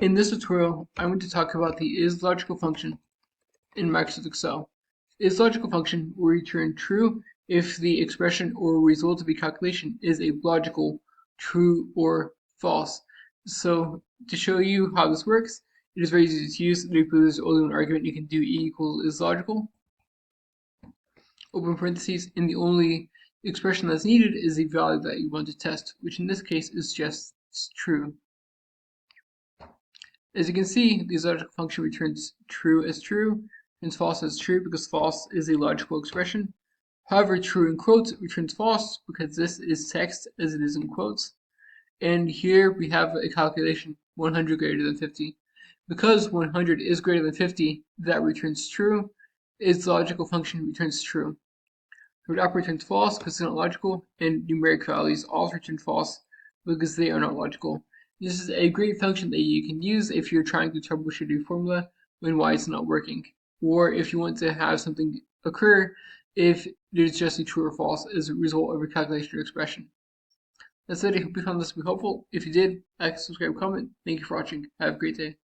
In this tutorial, I'm going to talk about the ISLOGICAL function in Microsoft Excel. ISLOGICAL function will return true if the expression or result of a calculation is a logical true or false. So to show you how this works, it is very easy to use. If there's only one argument, you can do E equals ISLOGICAL, open parentheses, and the only expression that's needed is the value that you want to test, which in this case is just true. As you can see, the logical function returns true as true, and false as true because false is a logical expression. However, true in quotes returns false because this is text as it is in quotes. And here we have a calculation 100 greater than 50. Because 100 is greater than 50, that returns true. Its logical function returns true. The operator returns false because it's not logical, and numeric values also return false because they are not logical. This is a great function that you can use if you're trying to troubleshoot a formula when y is not working, or if you want to have something occur if there's just a true or false as a result of a calculation or expression. That's it. I hope you found this to be helpful. If you did, like, subscribe, comment. Thank you for watching. Have a great day.